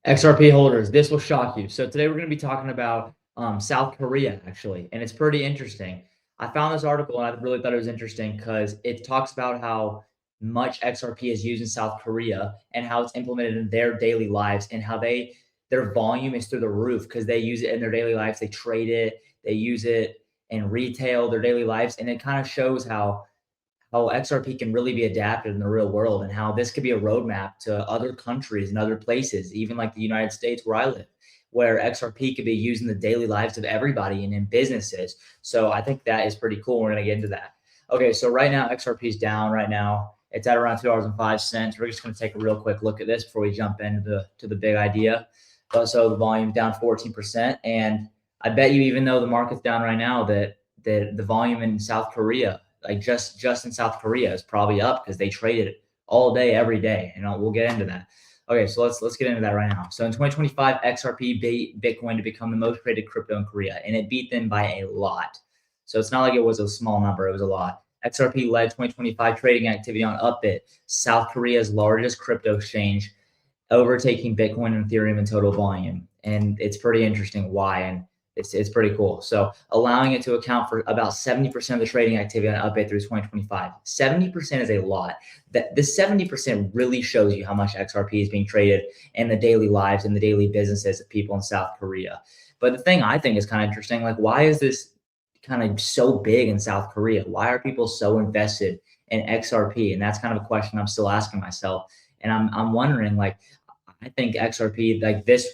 XRP holders, this will shock you. So today we're going to be talking about South Korea actually, and it's pretty interesting. I found this article and I really thought it was interesting because it talks about how much XRP is used in South Korea and how it's implemented in their daily lives and how their volume is through the roof because they use it in their daily lives. They trade it, they use it in retail, their daily lives, and it kind of shows how XRP can really be adapted in the real world and how this could be a roadmap to other countries and other places, even like the United States where I live, where XRP could be used in the daily lives of everybody and in businesses. So I think that is pretty cool. We're going to get into that. Okay, so right now XRP is down right now. It's at around $2.05. We're just going to take a real quick look at this before we jump into the big idea. So the volume down 14%. And I bet you, even though the market's down right now, that the volume in South Korea, like just in South Korea, is probably up because they traded it all day, every day. And we'll get into that. Okay, so let's get into that right now. So in 2025, XRP beat Bitcoin to become the most traded crypto in Korea, and it beat them by a lot. So it's not like it was a small number; it was a lot. XRP led 2025 trading activity on Upbit, South Korea's largest crypto exchange, overtaking Bitcoin and Ethereum in total volume. And it's pretty interesting why. And it's pretty cool. So allowing it to account for about 70% of the trading activity on Upbit through 2025. 70% is a lot. This 70% really shows you how much XRP is being traded in the daily lives and the daily businesses of people in South Korea. But the thing I think is kind of interesting, like, why is this kind of so big in South Korea? Why are people so invested in XRP? And that's kind of a question I'm still asking myself. And I'm wondering, like, I think XRP, like this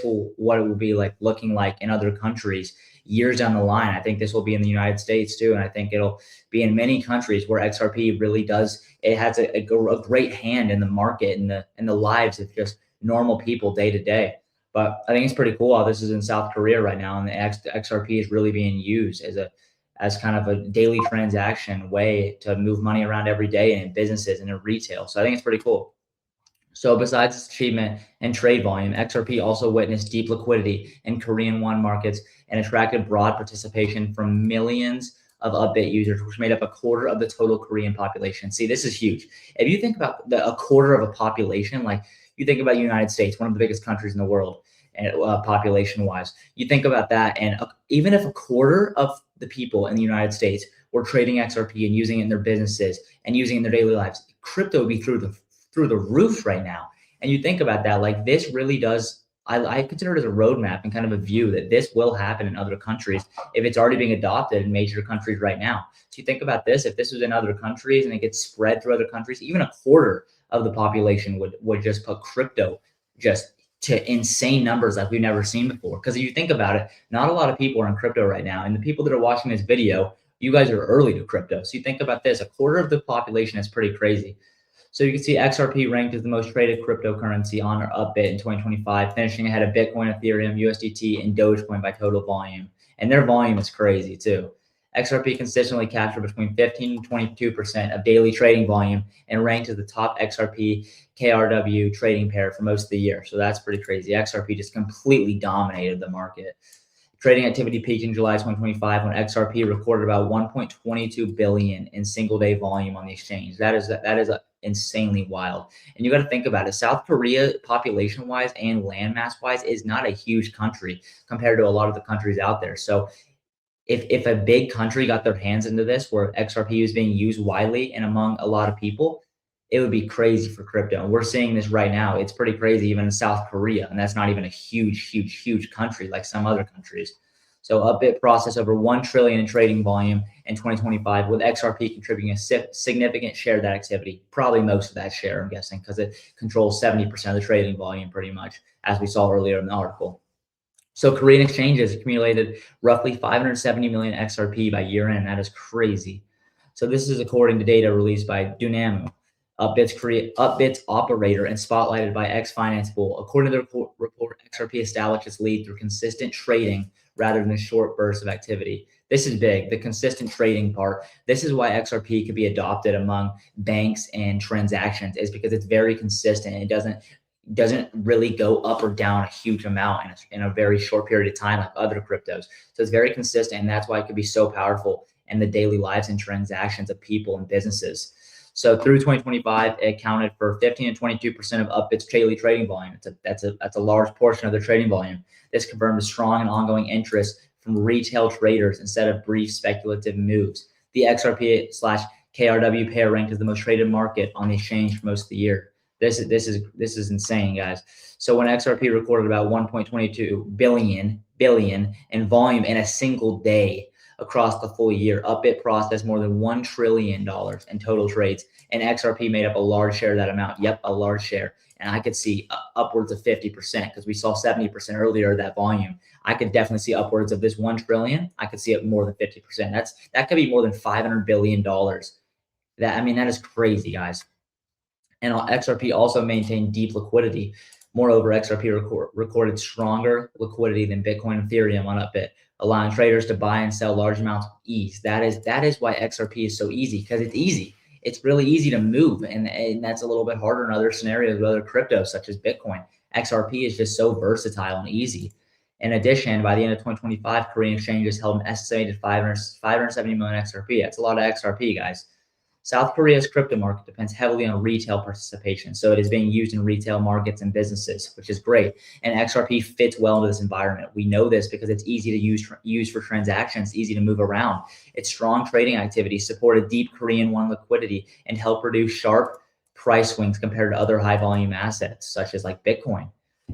will what it will be like looking like in other countries years down the line. I think this will be in the United States too, and I think it'll be in many countries where XRP really does. It has a great hand in the market and the lives of just normal people day to day. But I think it's pretty cool how this is in South Korea right now, and the XRP is really being used as kind of a daily transaction way to move money around every day in businesses and in retail. So I think it's pretty cool. So besides its achievement and trade volume, XRP also witnessed deep liquidity in Korean won markets and attracted broad participation from millions of Upbit users, which made up a quarter of the total Korean population. See, this is huge. If you think about a quarter of a population, like you think about the United States, one of the biggest countries in the world, and population-wise, you think about that, and even if a quarter of the people in the United States were trading XRP and using it in their businesses and using it in their daily lives, crypto would be through the roof right now. And you think about that, like this really does, I consider it as a roadmap and kind of a view that this will happen in other countries if it's already being adopted in major countries right now. So you think about this, if this was in other countries and it gets spread through other countries, even a quarter of the population would just put crypto just to insane numbers like we've never seen before. Because if you think about it, not a lot of people are in crypto right now. And the people that are watching this video, you guys are early to crypto. So you think about this, a quarter of the population is pretty crazy. So you can see XRP ranked as the most traded cryptocurrency on our Upbit in 2025, finishing ahead of Bitcoin, Ethereum, USDT, and Dogecoin by total volume. And their volume is crazy too. XRP consistently captured between 15 and 22% of daily trading volume and ranked as the top XRP KRW trading pair for most of the year. So that's pretty crazy. XRP just completely dominated the market. Trading activity peaked in July 2025 when XRP recorded about 1.22 billion in single-day volume on the exchange. That is insanely wild. And you got to think about it. South Korea, population-wise and landmass-wise, is not a huge country compared to a lot of the countries out there. So if a big country got their hands into this, where XRP is being used widely and among a lot of people, it would be crazy for crypto. And we're seeing this right now. It's pretty crazy even in South Korea. And that's not even a huge country like some other countries. So Upbit processed over 1 trillion in trading volume in 2025, with XRP contributing a significant share of that activity, probably most of that share, I'm guessing, because it controls 70% of the trading volume pretty much, as we saw earlier in the article. So Korean exchanges accumulated roughly 570 million XRP by year end. That is crazy. So this is according to data released by Dunamu, Upbit's operator and spotlighted by X Finance Bull. According to the report, XRP established its lead through consistent trading rather than short bursts of activity. This is big, the consistent trading part. This is why XRP could be adopted among banks and transactions, is because it's very consistent. It doesn't really go up or down a huge amount in a very short period of time like other cryptos. So it's very consistent, and that's why it could be so powerful in the daily lives and transactions of people and businesses. So through 2025, it accounted for 15 and 22% of Upbit's daily trading volume. That's a large portion of their trading volume. This confirmed a strong and ongoing interest from retail traders instead of brief speculative moves. The XRP / KRW pair ranked as the most traded market on the exchange for most of the year. This is insane, guys. So when XRP recorded about 1.22 billion in volume in a single day across the full year, Upbit processed more than $1 trillion in total trades, and XRP made up a large share of that amount. Yep, a large share. And I could see upwards of 50% because we saw 70% earlier of that volume. I could definitely see upwards of this 1 trillion. I could see it more than 50%. That could be more than $500 billion. That is crazy, guys. And XRP also maintained deep liquidity. Moreover, XRP recorded stronger liquidity than Bitcoin and Ethereum on Upbit, allowing traders to buy and sell large amounts with ease. That is why XRP is so easy, because it's easy. It's really easy to move, and that's a little bit harder in other scenarios with other cryptos such as Bitcoin. XRP is just so versatile and easy. In addition, by the end of 2025, Korean exchanges held an estimated 570 million XRP. That's a lot of XRP, guys. South Korea's crypto market depends heavily on retail participation, so it is being used in retail markets and businesses, which is great. And XRP fits well into this environment. We know this because it's easy to use for transactions, easy to move around. Its strong trading activity supported deep Korean won liquidity and helped reduce sharp price swings compared to other high volume assets, such as like Bitcoin.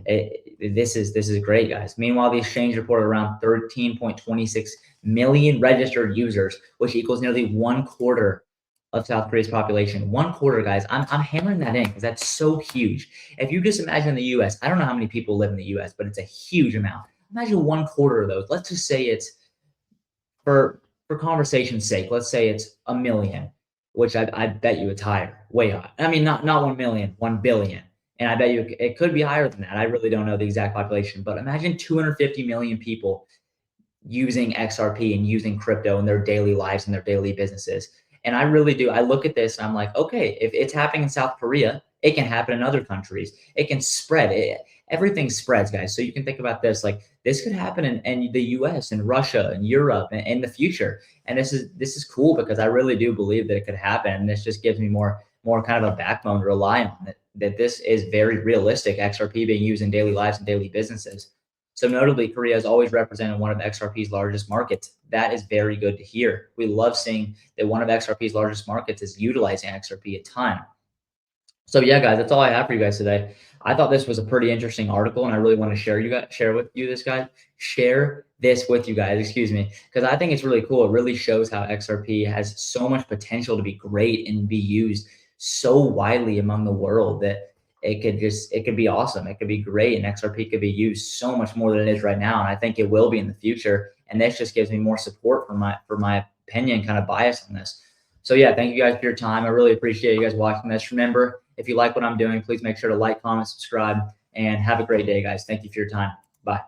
This is great, guys. Meanwhile, the exchange reported around 13.26 million registered users, which equals nearly 1/4 of South Korea's population. 1/4, guys. I'm hammering that in because that's so huge. If you just imagine the US, I don't know how many people live in the US, but it's a huge amount. Imagine 1/4 of those. Let's just say it's, for conversation's sake, let's say it's 1 million, which I bet you it's higher, way high. I mean, not 1 million, 1 billion. And I bet you it could be higher than that. I really don't know the exact population, but imagine 250 million people using XRP and using crypto in their daily lives and their daily businesses. And I really do. I look at this and I'm like, okay, if it's happening in South Korea, it can happen in other countries. It can spread. Everything spreads, guys. So you can think about this, like this could happen in the US and Russia and Europe and in the future. And this is cool because I really do believe that it could happen. And this just gives me more kind of a backbone to rely on, that this is very realistic, XRP being used in daily lives and daily businesses. So notably, Korea has always represented one of XRP's largest markets. That is very good to hear. We love seeing that one of XRP's largest markets is utilizing XRP a ton. So yeah, guys, that's all I have for you guys today. I thought this was a pretty interesting article, and I really want to share this with you guys, excuse me, because I think it's really cool. It really shows how XRP has so much potential to be great and be used so widely among the world that it could be awesome. It could be great, and XRP could be used so much more than it is right now. And I think it will be in the future. And this just gives me more support for my opinion, kind of bias on this. So yeah, thank you guys for your time. I really appreciate you guys watching this. Remember, if you like what I'm doing, please make sure to like, comment, subscribe, and have a great day, guys. Thank you for your time. Bye.